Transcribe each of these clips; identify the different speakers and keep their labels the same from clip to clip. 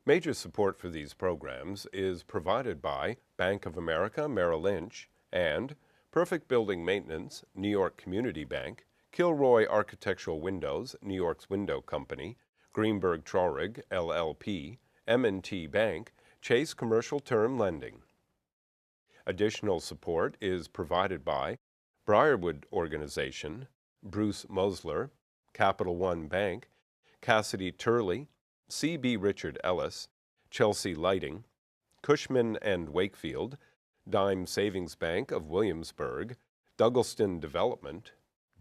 Speaker 1: Major support for these programs is provided by Bank of America Merrill Lynch and Perfect Building Maintenance, New York Community Bank, Kilroy Architectural Windows, New York's Window Company, Greenberg Traurig, LLP, M&T Bank, Chase Commercial Term Lending. Additional support is provided by Briarwood Organization, Bruce Mosler, Capital One Bank, Cassidy Turley, C.B. Richard Ellis, Chelsea Lighting, Cushman and Wakefield, Dime Savings Bank of Williamsburg, Douglaston Development,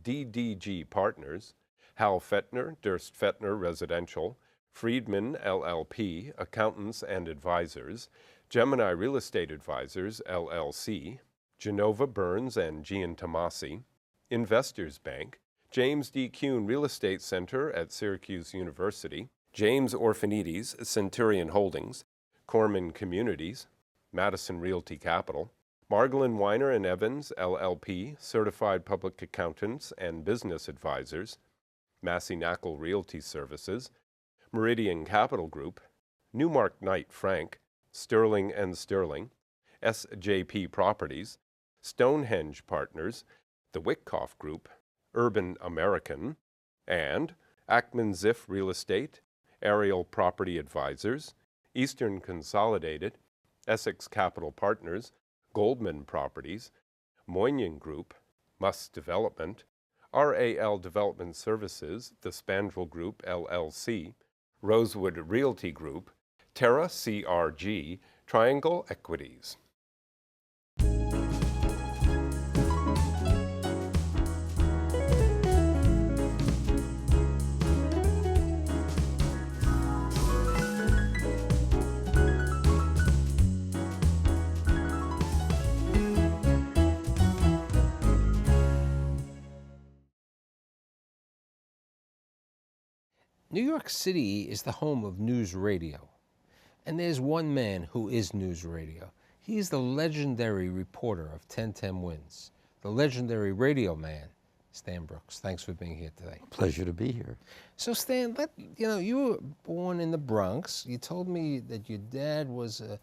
Speaker 1: DDG Partners, Hal Fettner, Durst Fettner Residential, Friedman LLP, Accountants and Advisors, Gemini Real Estate Advisors, LLC, Genova Burns and Gian Tomasi, Investors Bank, James D. Kuhn Real Estate Center at Syracuse University, James Orphanides, Centurion Holdings, Corman Communities, Madison Realty Capital, Margolin Weiner and Evans, LLP, Certified Public Accountants and Business Advisors, Massey Knackle Realty Services, Meridian Capital Group, Newmark Knight Frank, Sterling and Sterling, SJP Properties, Stonehenge Partners, the Wickoff Group, Urban American, and Ackman Ziff Real Estate, Ariel Property Advisors, Eastern Consolidated, Essex Capital Partners, Goldman Properties, Moynihan Group, Muss Development, RAL Development Services, the Spandrel Group, LLC, Rosewood Realty Group, Terra CRG, Triangle Equities.
Speaker 2: New York City is the home of news radio, and there's one man who is news radio. He's the legendary reporter of 1010 Wins, the legendary radio man, Stan Brooks. Thanks for being here today.
Speaker 3: Pleasure to be here.
Speaker 2: So Stan, you were born in the Bronx. You told me that your dad was a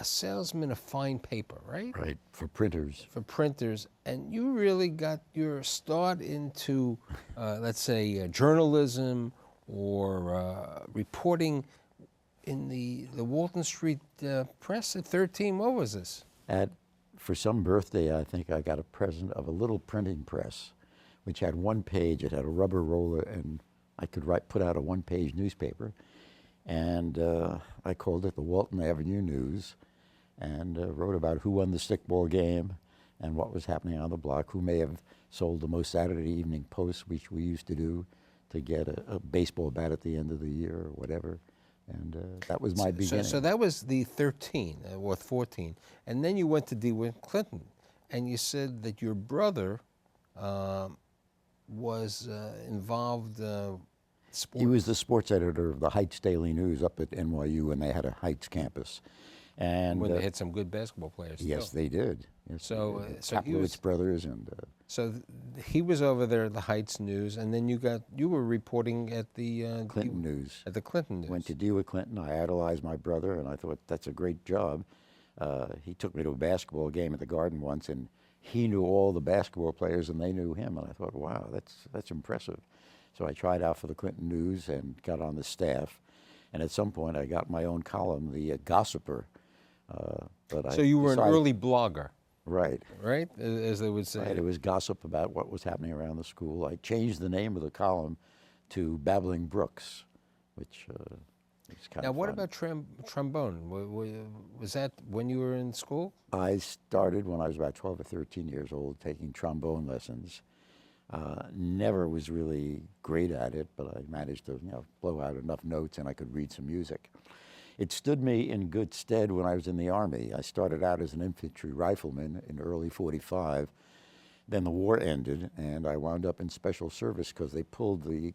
Speaker 2: salesman of fine paper, right?
Speaker 3: Right, for printers.
Speaker 2: For printers, and you really got your start into, let's say, journalism or reporting in the Walton Street Press at 13. What was this?
Speaker 3: For some birthday, I think I got a present of a little printing press, which had one page. It had a rubber roller, and I could put out a one-page newspaper. And I called it the Walton Avenue News, and wrote about who won the stickball game and what was happening on the block, who may have sold the most Saturday Evening Post, which we used to do to get a baseball bat at the end of the year or whatever. And that was my beginning.
Speaker 2: So that was the 13 or 14. And then you went to DeWitt Clinton, and you said that your brother was involved sports.
Speaker 3: He was the sports editor of the Heights Daily News up at NYU, and they had a Heights campus. And
Speaker 2: when they had some good basketball players.
Speaker 3: Yes,
Speaker 2: too.
Speaker 3: They did. Yes,
Speaker 2: so
Speaker 3: Kaplowitz brothers and.
Speaker 2: So he was over there at the Heights News, and then you were reporting at the
Speaker 3: Clinton News.
Speaker 2: At the Clinton News.
Speaker 3: Went to DeWitt Clinton. I idolized my brother, and I thought that's a great job. He took me to a basketball game at the Garden once, and he knew all the basketball players, and they knew him. And I thought, wow, that's impressive. So I tried out for the Clinton News and got on the staff. And at some point, I got my own column, the Gossiper.
Speaker 2: So you were an early blogger.
Speaker 3: Right.
Speaker 2: Right, as they would say.
Speaker 3: Right, it was gossip about what was happening around the school. I changed the name of the column to Babbling Brooks, which is kind
Speaker 2: now,
Speaker 3: of
Speaker 2: what
Speaker 3: fun.
Speaker 2: about trombone? Was that when you were in school?
Speaker 3: I started when I was about 12 or 13 years old, taking trombone lessons. Never was really great at it, but I managed to blow out enough notes and I could read some music. It stood me in good stead when I was in the Army. I started out as an infantry rifleman in early '45. Then the war ended, and I wound up in special service because they pulled the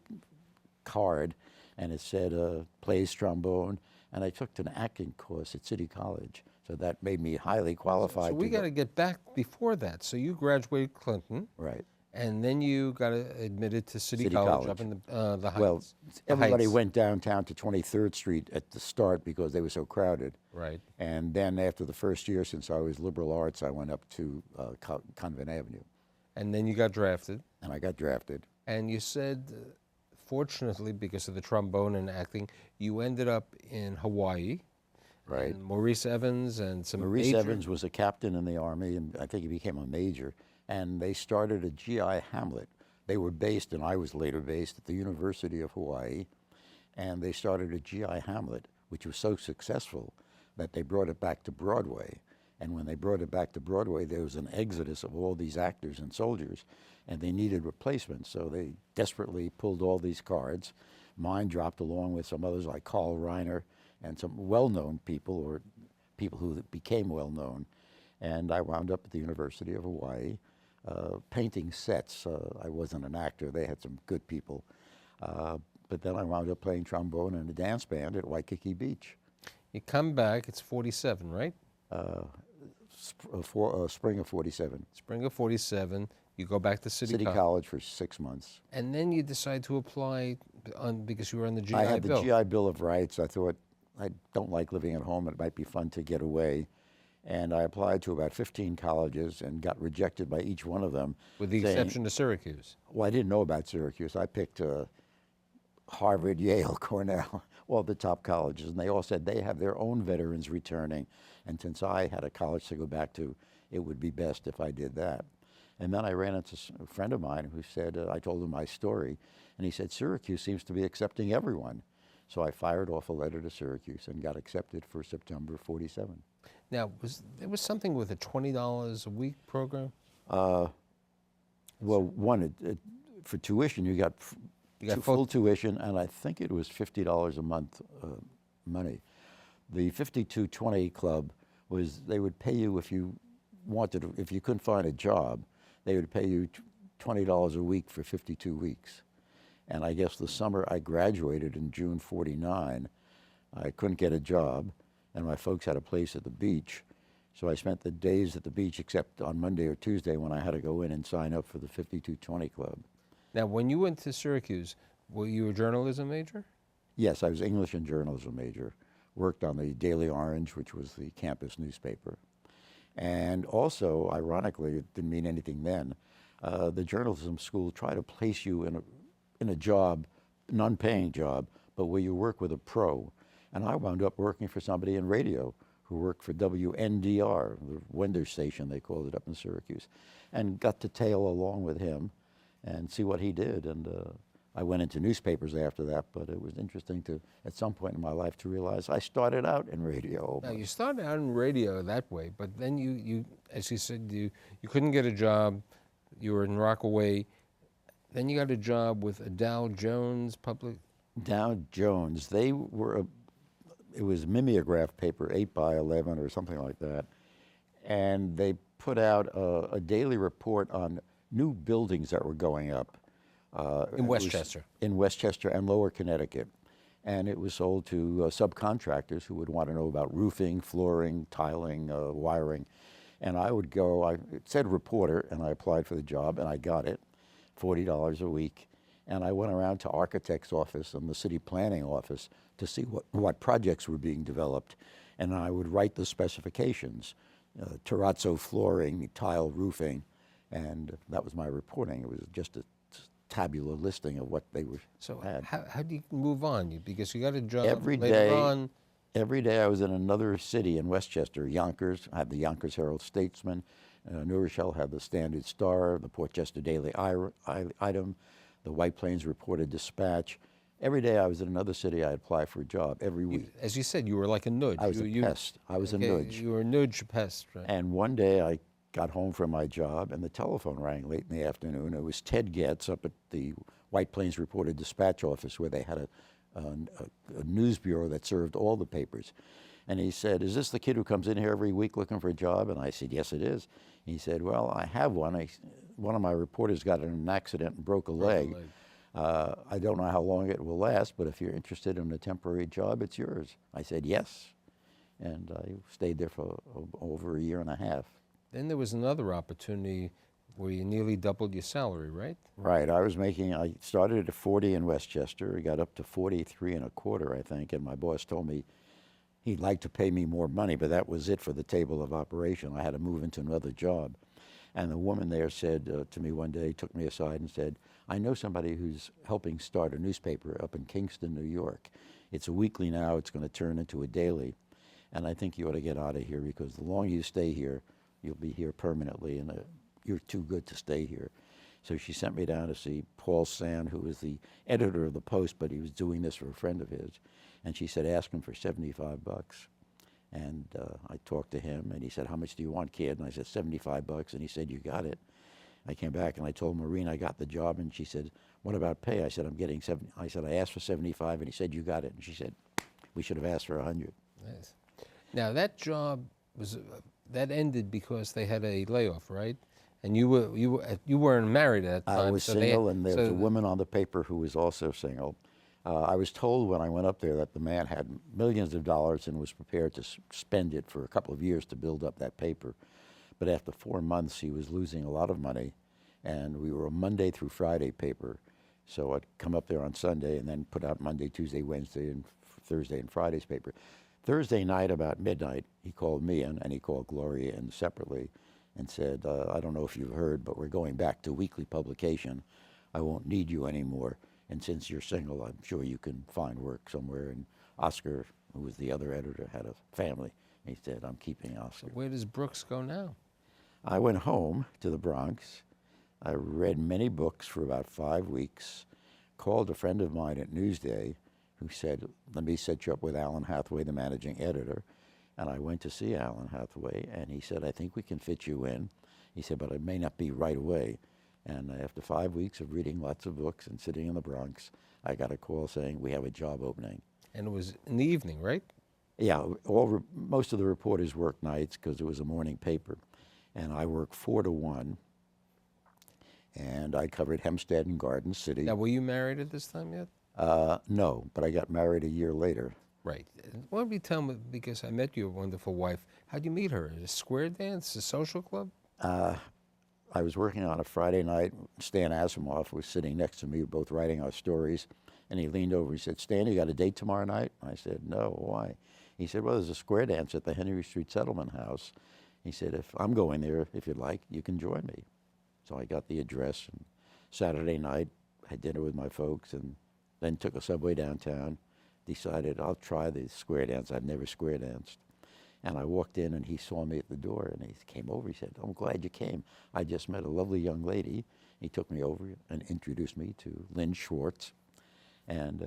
Speaker 3: card, and it said, plays trombone, and I took an acting course at City College. So that made me highly qualified.
Speaker 2: So we got to get back before that. So you graduated Clinton.
Speaker 3: Right.
Speaker 2: And then you got admitted to City
Speaker 3: City
Speaker 2: College up
Speaker 3: College.
Speaker 2: in the Heights.
Speaker 3: Well,
Speaker 2: The
Speaker 3: everybody
Speaker 2: Heights.
Speaker 3: went downtown to 23rd Street at the start because they were so crowded.
Speaker 2: Right.
Speaker 3: And then after the first year, since I was liberal arts, I went up to Convent Avenue.
Speaker 2: And then you got drafted.
Speaker 3: And I got drafted.
Speaker 2: And you said, fortunately, because of the trombone and acting, you ended up in Hawaii.
Speaker 3: Right.
Speaker 2: And Maurice Evans and some
Speaker 3: Maurice
Speaker 2: major-
Speaker 3: Evans was a captain in the Army, and I think he became a major. And they started a GI Hamlet. They were based, and I was later based, at the University of Hawaii. And they started a GI Hamlet, which was so successful that they brought it back to Broadway. And when they brought it back to Broadway, there was an exodus of all these actors and soldiers, and they needed replacements. So they desperately pulled all these cards. Mine dropped along with some others like Carl Reiner and some well-known people, or people who became well-known. And I wound up at the University of Hawaii painting sets. I wasn't an actor. They had some good people. But then I wound up playing trombone in a dance band at Waikiki Beach.
Speaker 2: You come back, it's 47, right?
Speaker 3: Spring of 47.
Speaker 2: Spring of 47, you go back to City College.
Speaker 3: College for 6 months.
Speaker 2: And then you decide to apply because you were on the GI
Speaker 3: I had
Speaker 2: Bill.
Speaker 3: the GI Bill of Rights. I thought, I don't like living at home. It might be fun to get away. And I applied to about 15 colleges and got rejected by each one of them.
Speaker 2: With the
Speaker 3: saying-
Speaker 2: exception of Syracuse.
Speaker 3: Well, I didn't know about Syracuse. I picked Harvard, Yale, Cornell, all the top colleges. And they all said they have their own veterans returning. And since I had a college to go back to, it would be best if I did that. And then I ran into a friend of mine who said, I told him my story, and he said, Syracuse seems to be accepting everyone. So I fired off a letter to Syracuse and got accepted for September 47.
Speaker 2: Now, there was something with a $20 a week program?
Speaker 3: Well, for tuition, you got, full tuition, and I think it was $50 a month money. The 5220 Club was, they would pay you if you wanted, if you couldn't find a job, they would pay you $20 a week for 52 weeks. And I guess the summer I graduated in June 49, I couldn't get a job, and my folks had a place at the beach. So I spent the days at the beach, except on Monday or Tuesday when I had to go in and sign up for the 5220 Club.
Speaker 2: Now, when you went to Syracuse, were you a journalism major?
Speaker 3: Yes, I was English and journalism major. Worked on the Daily Orange, which was the campus newspaper. And also, ironically, it didn't mean anything then, the journalism school tried to place you in a job, an unpaying job, but where you work with a pro. And I wound up working for somebody in radio who worked for WNDR, the Wender station, they called it up in Syracuse, and got to tail along with him and see what he did. And I went into newspapers after that, but it was interesting to, at some point in my life, to realize I started out in radio.
Speaker 2: Now, you started out in radio that way, but then you as you said, you couldn't get a job. You were in Rockaway. Then you got a job with a Dow Jones public.
Speaker 3: Dow Jones, they were it was a mimeograph paper, 8 by 11 or something like that. And they put out a daily report on new buildings that were going up.
Speaker 2: In Westchester.
Speaker 3: In Westchester and Lower Connecticut. And it was sold to subcontractors who would want to know about roofing, flooring, tiling, wiring. And I would go, it said reporter, and I applied for the job, and I got it, $40 a week. And I went around to architect's office and the city planning office to see what projects were being developed. And I would write the specifications, terrazzo flooring, tile roofing, and that was my reporting. It was just a tabular listing of what they were had.
Speaker 2: How do you move on? Because you got a job
Speaker 3: Every
Speaker 2: later
Speaker 3: day,
Speaker 2: on.
Speaker 3: every day I was in another city in Westchester. Yonkers, I had the Yonkers Herald Statesman. New Rochelle had the Standard Star, the Portchester Daily Item, the White Plains Reporter Dispatch. Every day I was in another city, I'd apply for a job every week.
Speaker 2: As you said, you were like a nudge.
Speaker 3: I was a pest. I was a nudge.
Speaker 2: You were a nudge pest, right?
Speaker 3: And one day I got home from my job and the telephone rang late in the afternoon. It was Ted Getz up at the White Plains Reporter Dispatch office where they had a news bureau that served all the papers. And he said, "Is this the kid who comes in here every week looking for a job?" And I said, "Yes, it is." He said, "Well, I have one. One of my reporters got in an accident and broke a leg. I don't know how long it will last, but if you're interested in a temporary job, it's yours." I said, "Yes." And I stayed there for over a year and a half.
Speaker 2: Then there was another opportunity where you nearly doubled your salary, right?
Speaker 3: Right. I started at 40 in Westchester. I got up to 43 and a quarter, I think, and my boss told me he'd like to pay me more money, but that was it for the table of operation. I had to move into another job. And the woman there said to me one day, took me aside and said, I know somebody who's helping start a newspaper up in Kingston, New York. It's a weekly now. It's going to turn into a daily. And I think you ought to get out of here because the longer you stay here, you'll be here permanently, and you're too good to stay here. So she sent me down to see Paul Sand, who was the editor of the Post, but he was doing this for a friend of his. And she said, ask him for 75 bucks. And I talked to him, and he said, how much do you want, kid? And I said, 75 bucks. And he said, you got it. I came back, and I told Maureen I got the job, and she said, what about pay? I said, I'm getting 70. I said, I asked for 75, and he said, you got it. And she said, we should have asked for 100.
Speaker 2: Nice. Now, that job was that ended because they had a layoff, right? And you weren't married at that time.
Speaker 3: I was single, and there was a woman on the paper who was also single. I was told when I went up there that the man had millions of dollars and was prepared to spend it for a couple of years to build up that paper. But after 4 months, he was losing a lot of money, and we were a Monday through Friday paper. So I'd come up there on Sunday and then put out Monday, Tuesday, Wednesday, and Thursday and Friday's paper. Thursday night about midnight, he called me in, and he called Gloria in separately and said, I don't know if you've heard, but we're going back to weekly publication. I won't need you anymore. And since you're single, I'm sure you can find work somewhere. And Oscar, who was the other editor, had a family. He said, I'm keeping Oscar.
Speaker 2: So where does Brooks go now?
Speaker 3: I went home to the Bronx. I read many books for about 5 weeks, called a friend of mine at Newsday who said, let me set you up with Alan Hathaway, the managing editor. And I went to see Alan Hathaway, and he said, I think we can fit you in. He said, but it may not be right away. And after 5 weeks of reading lots of books and sitting in the Bronx, I got a call saying, we have a job opening.
Speaker 2: And it was in the evening, right?
Speaker 3: Yeah, most of the reporters worked nights because it was a morning paper. And I worked 4 to 1. And I covered Hempstead and Garden City.
Speaker 2: Now, were you married at this time yet?
Speaker 3: No, but I got married a year later.
Speaker 2: Right. Why don't you tell me, because I met your wonderful wife, how'd you meet her? At a square dance, a social club?
Speaker 3: I was working on a Friday night. Stan Asimov was sitting next to me, both writing our stories. And he leaned over, he said, Stan, you got a date tomorrow night? I said, no, why? He said, well, there's a square dance at the Henry Street Settlement House. He said, if I'm going there, if you'd like, you can join me. So I got the address, and Saturday night, had dinner with my folks, and then took a subway downtown, decided I'll try the square dance. I'd never square danced. And I walked in, and he saw me at the door, and he came over. He said, I'm glad you came. I just met a lovely young lady. He took me over and introduced me to Lynn Schwartz, and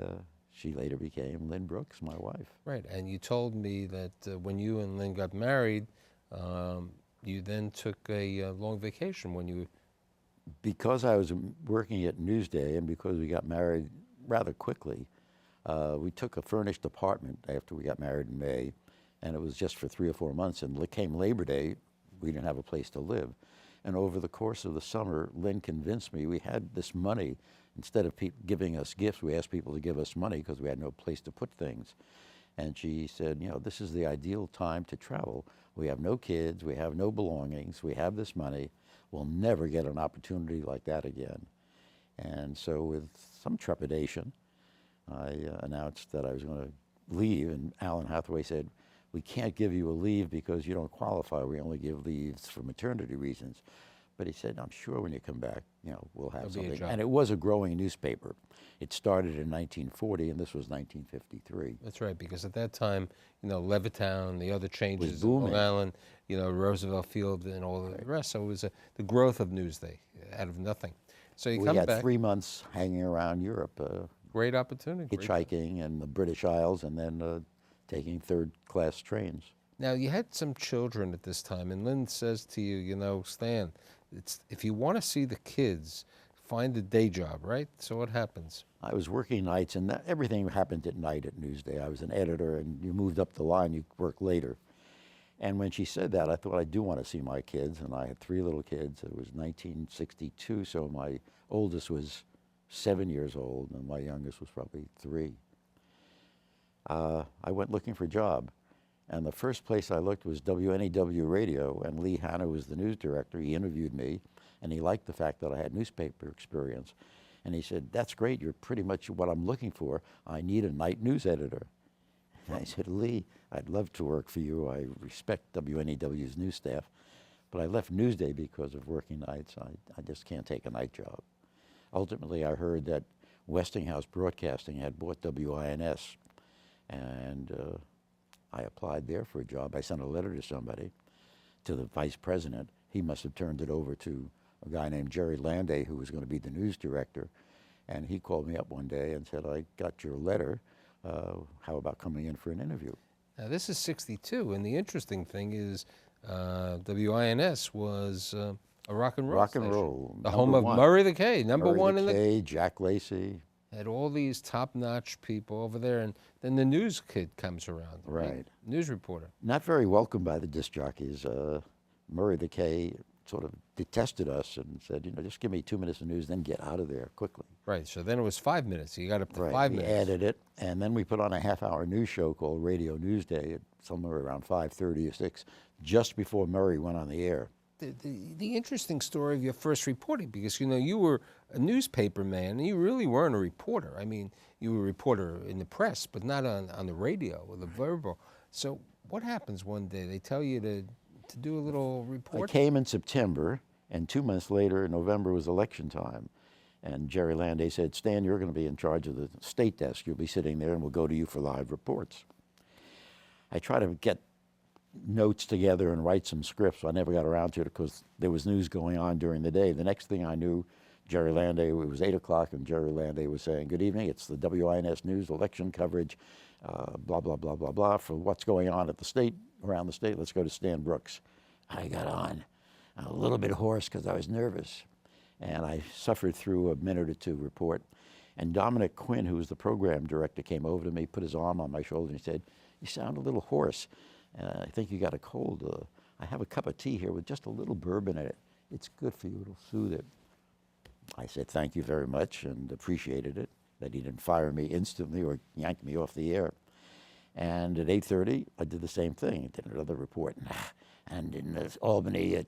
Speaker 3: she later became Lynn Brooks, my wife.
Speaker 2: Right, and you told me that when you and Lynn got married, you then took a long vacation when you...
Speaker 3: Because I was working at Newsday and because we got married rather quickly, we took a furnished apartment after we got married in May, and it was just for 3 or 4 months. And it came Labor Day, we didn't have a place to live. And over the course of the summer, Lynn convinced me we had this money. Instead of giving us gifts, we asked people to give us money because we had no place to put things. And she said, you know, this is the ideal time to travel. We have no kids, we have no belongings, we have this money. We'll never get an opportunity like that again. And so with some trepidation, I announced that I was going to leave, and Alan Hathaway said, we can't give you a leave because you don't qualify. We only give leaves for maternity reasons. But he said, I'm sure when you come back, you know, we'll have something. And it was a growing newspaper. It started in 1940, and this was 1953.
Speaker 2: That's right, because at that time, you know, Levittown, the other changes,
Speaker 3: booming.
Speaker 2: Long Island, you know, Roosevelt Field, and all the rest. So it was the growth of Newsday out of nothing. So you come back.
Speaker 3: We had 3 months hanging around Europe.
Speaker 2: Great opportunity.
Speaker 3: Hitchhiking and the British Isles, and then taking third-class trains.
Speaker 2: Now, you had some children at this time, and Lynn says to you, you know, Stan, if you want to see the kids, find a day job, right? So what happens? I
Speaker 3: was working nights, and everything happened at night at Newsday. I was an editor, and you moved up the line, you work later. And when she said that, I thought, I do want to see my kids, and I had 3 little kids. It was 1962, so my oldest was 7 years old, and my youngest was probably 3. I went looking for a job, And the first place I looked was WNEW Radio, and Lee Hanna was the news director. He interviewed me, and he liked the fact that I had newspaper experience. And he said, "That's great, you're pretty much what I'm looking for. I need a night news editor." And I said, "Lee, I'd love to work for you. I respect WNEW's news staff, but I left Newsday because of working nights. I just can't take a night job." Ultimately, I heard that Westinghouse Broadcasting had bought WINS, and I applied there for a job. I sent a letter to somebody, to the vice president. He must have turned it over to a guy named Jerry Landay, who was going to be the news director. And he called me up one day and said, "I got your letter. How about coming in for an interview?"
Speaker 2: Now, this is 62, and the interesting thing is WINS was a rock and roll
Speaker 3: Rock and
Speaker 2: station.
Speaker 3: roll.
Speaker 2: The home of Murray the K, number
Speaker 3: Murray
Speaker 2: one in the...
Speaker 3: K, Jack Lacey.
Speaker 2: Had all these top-notch people over there, and then the news kid comes around.
Speaker 3: Right.
Speaker 2: News reporter.
Speaker 3: Not very welcome by the disc jockeys. Murray the K sort of detested us and said, "Just give me 2 minutes of news, then get out of there quickly."
Speaker 2: Right, so then it was 5 minutes. You got up to
Speaker 3: Right.
Speaker 2: 5
Speaker 3: We
Speaker 2: minutes.
Speaker 3: added it, and then we put on a half-hour news show called Radio Newsday at somewhere around 5:30 or 6, just before Murray went on the air.
Speaker 2: The interesting story of your first reporting, because you were a newspaper man, and you really weren't a reporter. I mean, you were a reporter in the press, but not on the radio or the verbal. So what happens one day? They tell you to do a little report?
Speaker 3: I came in September, and 2 months later, in November, was election time. And Jerry Landay said, "Stan, you're going to be in charge of the state desk. You'll be sitting there, and we'll go to you for live reports." I tried to get notes together and write some scripts. I never got around to it because there was news going on during the day. The next thing I knew, Jerry Landay, it was 8 o'clock, and Jerry Landay was saying, "Good evening, it's the WINS News election coverage, blah, blah, blah, blah, blah, for what's going on at the state, around the state. Let's go to Stan Brooks." I got on, a little bit hoarse because I was nervous, and I suffered through a minute or two report. And Dominic Quinn, who was the program director, came over to me, put his arm on my shoulder, and he said, "You sound a little hoarse. I think you got a cold. I have a cup of tea here with just a little bourbon in it. It's good for you. It'll soothe it." I said thank you very much and appreciated it, that he didn't fire me instantly or yank me off the air. And at 8:30, I did the same thing. I did another report. And in Albany,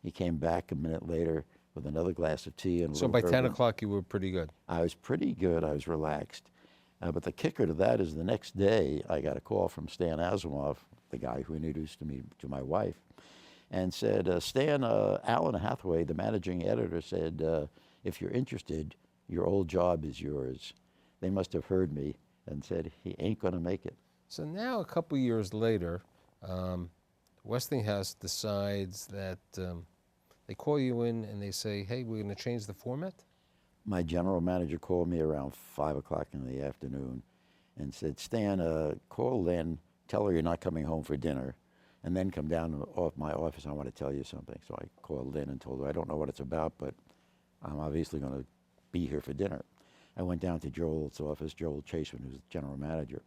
Speaker 3: he came back a minute later with another glass of tea. And
Speaker 2: So by 10 o'clock, you were pretty good.
Speaker 3: I was pretty good. I was relaxed. But the kicker to that is the next day, I got a call from Stan Asimov, the guy who introduced me to my wife, and said, "Stan, Alan Hathaway, the managing editor, said, if you're interested, your old job is yours." They must have heard me and said, "He ain't going to make it."
Speaker 2: So now, a couple years later, Westinghouse decides that they call you in and they say, "Hey, we're going to change the format."
Speaker 3: My general manager called me around 5 o'clock in the afternoon and said, "Stan, call Lynn, tell her you're not coming home for dinner, and then come down to my office. I want to tell you something." So I called Lynn and told her, "I don't know what it's about, but I'm obviously going to be here for dinner." I went down to Joel's office, Joel Chaseman, who's the general manager.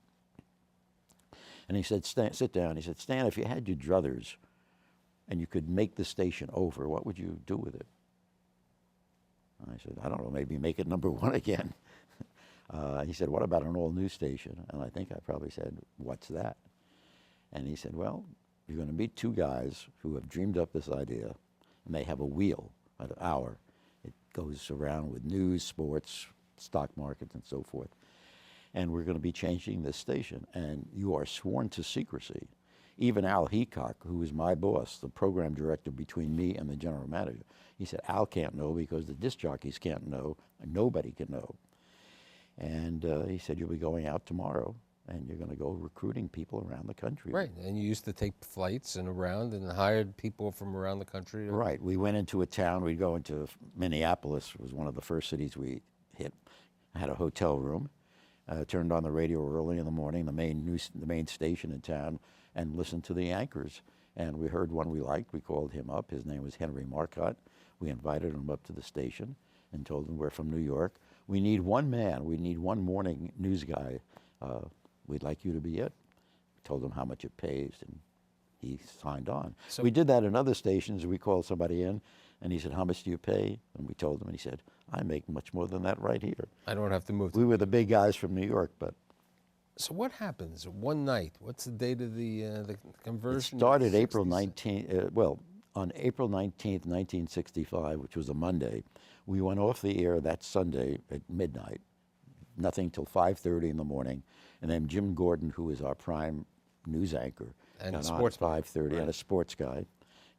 Speaker 3: And he said, "Stan, sit down." He said, "Stan, if you had your druthers and you could make the station over, what would you do with it?" And I said, "I don't know, maybe make it number one again." He said, "What about an all-news station?" And I think I probably said, "What's that?" And he said, "Well, you're going to meet two guys who have dreamed up this idea, and they have a wheel, an hour. It goes around with news, sports, stock markets, and so forth. And we're going to be changing this station, and you are sworn to secrecy." Even Al Heacock, who was my boss, the program director between me and the general manager, he said, "Al can't know because the disc jockeys can't know, and nobody can know." And he said, "You'll be going out tomorrow, and you're going to go recruiting people around the country."
Speaker 2: Right, and you used to take flights and around and hired people from around the country.
Speaker 3: Right. We went into a town. We'd go into Minneapolis. It was one of the first cities we hit. I had a hotel room. Turned on the radio early in the morning, the main station in town, and listened to the anchors. And we heard one we liked. We called him up. His name was Henry Marcotte. We invited him up to the station and told him we're from New York. We need one man. We need one morning news guy. We'd like you to be it. We told him how much it pays, and he signed on. So we did that in other stations. We called somebody in, and he said, "How much do you pay?" And we told him, and he said, "I make much more than that right here."
Speaker 2: I don't have to move.
Speaker 3: We were the big guys from New York, but
Speaker 2: So what happens one night? What's the date of the conversion?
Speaker 3: It started April
Speaker 2: 66?
Speaker 3: 19th, well, on April 19th, 1965, which was a Monday. We went off the air that Sunday at midnight, nothing till 5:30 in the morning. And then Jim Gordon, who is our prime news anchor,
Speaker 2: And
Speaker 3: got
Speaker 2: a
Speaker 3: on at
Speaker 2: sports
Speaker 3: 5:30,
Speaker 2: right.
Speaker 3: and a sports guy,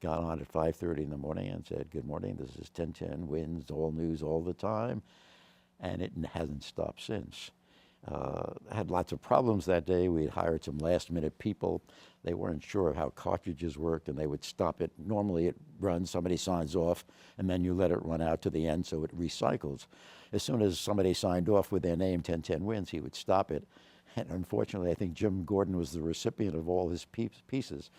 Speaker 3: got on at 5:30 in the morning and said, "Good morning, this is 1010 Wins, all news all the time." And it hasn't stopped since. Had lots of problems that day. We had hired some last-minute people. They weren't sure of how cartridges worked, and they would stop it. Normally it runs, somebody signs off, and then you let it run out to the end so it recycles. As soon as somebody signed off with their name, 1010 Wins, he would stop it. And unfortunately, I think Jim Gordon was the recipient of all his pieces.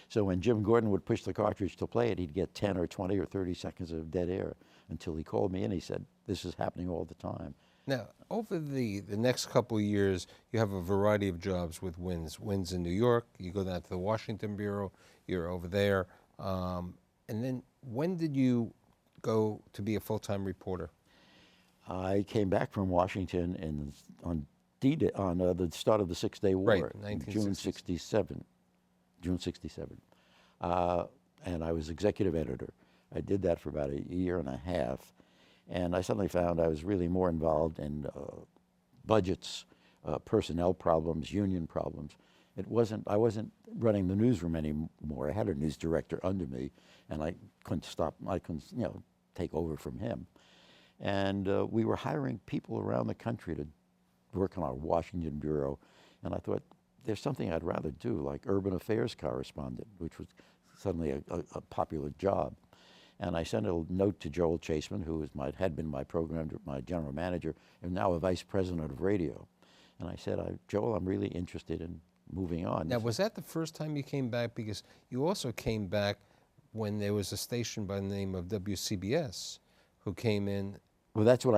Speaker 3: So when Jim Gordon would push the cartridge to play it, he'd get 10 or 20 or 30 seconds of dead air until he called me and he said, "This is happening all the time."
Speaker 2: Now, over the next couple of years, you have a variety of jobs with Wins. Wins in New York, you go down to the Washington Bureau, you're over there. And then when did you go to be a full-time reporter?
Speaker 3: I came back from Washington on D-Day, on the start of the Six-Day War,
Speaker 2: Right,
Speaker 3: in June 67. June 67. And I was executive editor. I did that for about a year and a half. And I suddenly found I was really more involved in budgets, personnel problems, union problems. I wasn't running the newsroom anymore. I had a news director under me, and I couldn't, take over from him. And we were hiring people around the country to work on our Washington Bureau. And I thought, there's something I'd rather do, like urban affairs correspondent, which was suddenly a popular job. And I sent a note to Joel Chaseman, who had been my my general manager, and now a vice president of radio. And I said, "Joel, I'm really interested in moving on."
Speaker 2: Now, was that the first time you came back? Because you also came back when there was a station by the name of WCBS who came in.
Speaker 3: Well, that's when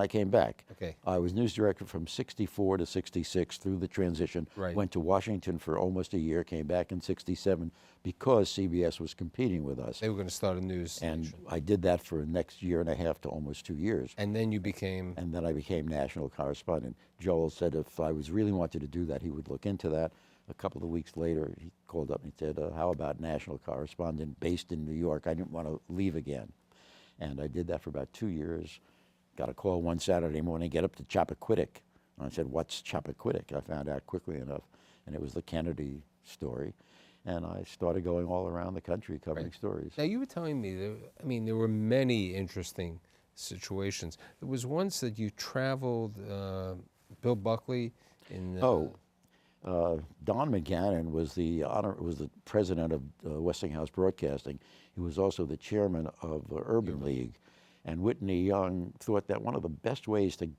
Speaker 3: I came back.
Speaker 2: Okay.
Speaker 3: I was news director from 64 to 66 through the transition.
Speaker 2: Right.
Speaker 3: Went to Washington for almost a year, came back in 67 because CBS was competing with us.
Speaker 2: They were going to start a news
Speaker 3: And
Speaker 2: station.
Speaker 3: I did that for the next year and a half to almost 2 years.
Speaker 2: And then you became...
Speaker 3: And then I became national correspondent. Joel said if I really wanted to do that, he would look into that. A couple of weeks later, he called up and he said, how about national correspondent based in New York? I didn't want to leave again. And I did that for about 2 years. Got a call one Saturday morning, get up to Chappaquiddick. And I said, "What's Chappaquiddick?" I found out quickly enough, and it was the Kennedy story. And I started going all around the country covering stories.
Speaker 2: Now, you were telling me, there were many interesting situations. There was once that you traveled, Bill Buckley in...
Speaker 3: Don McGannon was the president of Westinghouse Broadcasting. He was also the chairman of the Urban League. And Whitney Young thought that one of the best ways to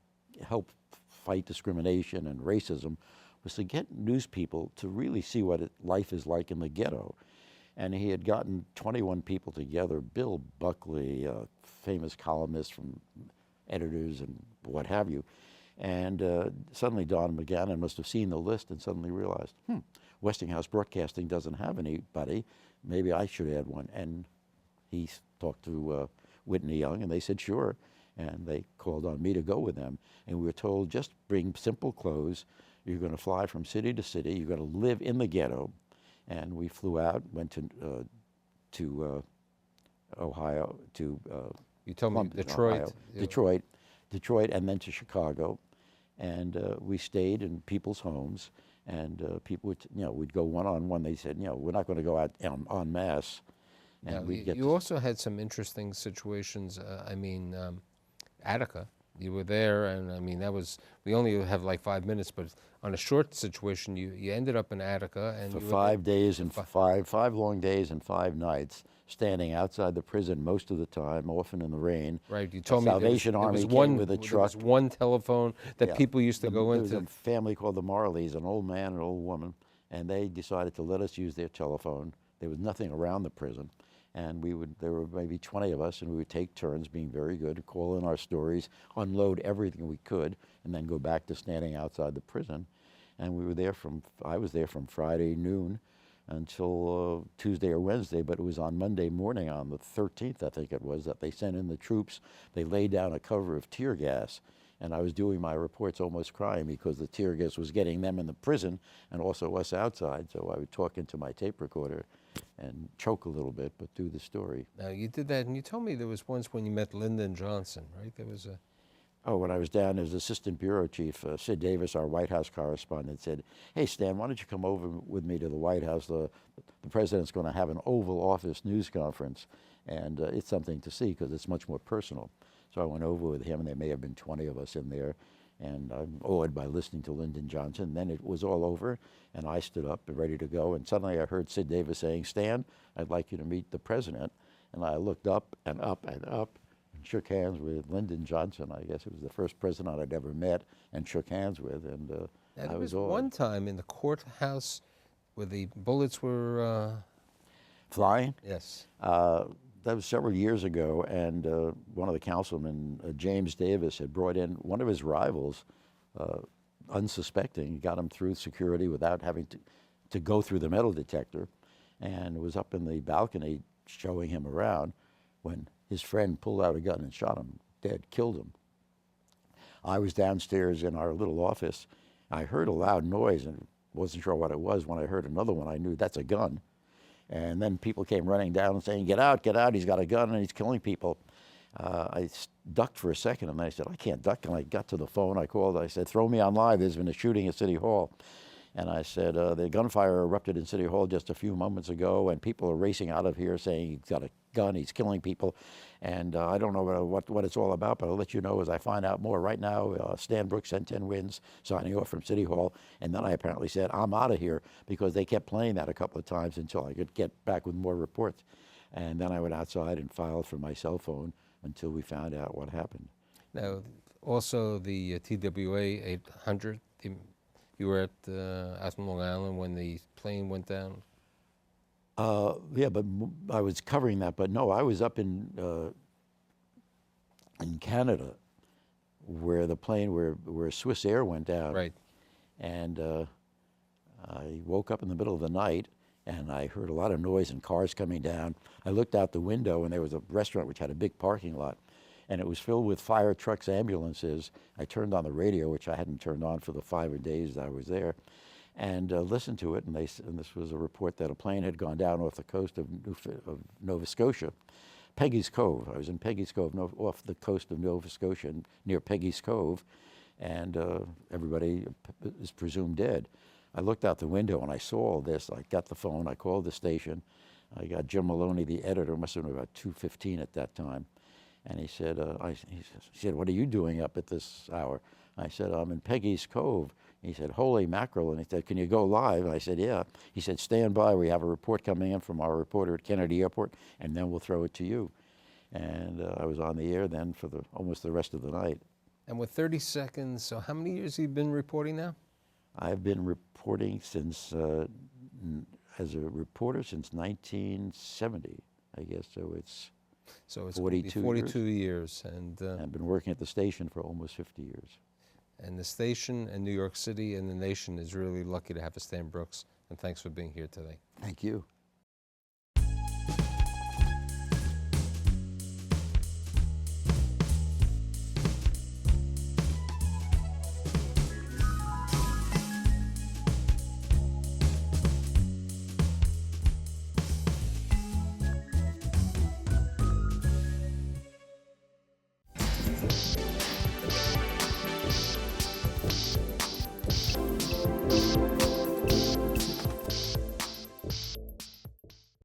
Speaker 3: help fight discrimination and racism was to get news people to really see what life is like in the ghetto. And he had gotten 21 people together, Bill Buckley, a famous columnist from editors and what have you. And suddenly Don McGannon must have seen the list and suddenly realized, Westinghouse Broadcasting doesn't have anybody. Maybe I should add one. And he talked to Whitney Young, and they said, sure. And they called on me to go with them. And we were told, just bring simple clothes. You're going to fly from city to city. You're going to live in the ghetto. And we flew out, went to Ohio, to
Speaker 2: you told me Detroit.
Speaker 3: Ohio, Detroit, and then to Chicago. And we stayed in people's homes. And people would, we'd go one-on-one. They said, we're not going to go out en masse.
Speaker 2: Now, you also had some interesting situations. Attica, you were there, and that was, we only have like 5 minutes, but on a short situation, you ended up in Attica. And
Speaker 3: for 5 days and five long days and 5 nights, standing outside the prison most of the time, often in the rain.
Speaker 2: Right, you told me
Speaker 3: Salvation Army came with a truck.
Speaker 2: There was one telephone that people used to go into.
Speaker 3: There was a family called the Marleys, an old man and an old woman, and they decided to let us use their telephone. There was nothing around the prison. And there were maybe 20 of us, and we would take turns being very good, call in our stories, unload everything we could, and then go back to standing outside the prison. And I was there from Friday noon until Tuesday or Wednesday, but it was on Monday morning, on the 13th, I think it was, that they sent in the troops. They laid down a cover of tear gas, And I was doing my reports almost crying because the tear gas was getting them in the prison and also us outside. So I would talk into my tape recorder and choke a little bit, but do the story.
Speaker 2: Now, you did that, and you told me there was once when you met Lyndon Johnson, right? There was a...
Speaker 3: Oh, when I was down as assistant bureau chief, Sid Davis, our White House correspondent, said, "Hey, Stan, why don't you come over with me to the White House? The president's going to have an Oval Office news conference, and it's something to see because it's much more personal." So I went over with him, and there may have been 20 of us in there, and I'm awed by listening to Lyndon Johnson. Then it was all over, and I stood up and ready to go, and suddenly I heard Sid Davis saying, "Stan, I'd like you to meet the president." And I looked up and up and up, shook hands with Lyndon Johnson. I guess it was the first president I'd ever met and shook hands with, and I was awed.
Speaker 2: One time in the courthouse where the bullets were...
Speaker 3: Flying?
Speaker 2: Yes.
Speaker 3: That was several years ago, and one of the councilmen, James Davis, had brought in one of his rivals, unsuspecting, got him through security without having to go through the metal detector, and was up in the balcony showing him around when his friend pulled out a gun and shot him dead, killed him. I was downstairs in our little office. I heard a loud noise and wasn't sure what it was. When I heard another one, I knew that's a gun. And then people came running down and saying, get out, he's got a gun and he's killing people. I ducked for a second and I said, I can't duck. And I got to the phone, I called, I said, throw me on live, there's been a shooting at City Hall. And I said, the gunfire erupted in City Hall just a few moments ago, and people are racing out of here saying he's got a gun, he's killing people. And I don't know what it's all about, but I'll let you know as I find out more. Right now, Stan Brooks, 10 wins, signing off from City Hall. And then I apparently said, I'm out of here, because they kept playing that a couple of times until I could get back with more reports. And then I went outside and filed from my cell phone until we found out what happened.
Speaker 2: Now, also the TWA 800, you were at out in Long Island when the plane went down?
Speaker 3: Yeah, but I was covering that. But no, I was up in Canada, where the plane, where Swiss Air went down.
Speaker 2: Right.
Speaker 3: And I woke up in the middle of the night, and I heard a lot of noise and cars coming down. I looked out the window, and there was a restaurant which had a big parking lot, and it was filled with fire trucks, ambulances. I turned on the radio, which I hadn't turned on for the 5 days I was there, and listened to it. And this was a report that a plane had gone down off the coast of Nova Scotia, Peggy's Cove. I was in Peggy's Cove, off the coast of Nova Scotia, near Peggy's Cove, and everybody is presumed dead. I looked out the window and I saw all this. I got the phone. I called the station. I got Jim Maloney, the editor. It must have been about 2:15 at that time. And he said, he said, what are you doing up at this hour? I said, I'm in Peggy's Cove. He said, holy mackerel. And he said, can you go live? And I said, yeah. He said, stand by. We have a report coming in from our reporter at Kennedy Airport, and then we'll throw it to you. And I was on the air then for almost the rest of the night.
Speaker 2: And with 30 seconds, so how many years have you been reporting now?
Speaker 3: I've been reporting since, as a reporter since 1970, I guess. So it's 42
Speaker 2: years. And
Speaker 3: I've been working at the station for almost 50 years.
Speaker 2: And the station and New York City and the nation is really lucky to have a Stan Brooks. And thanks for being here today.
Speaker 3: Thank you.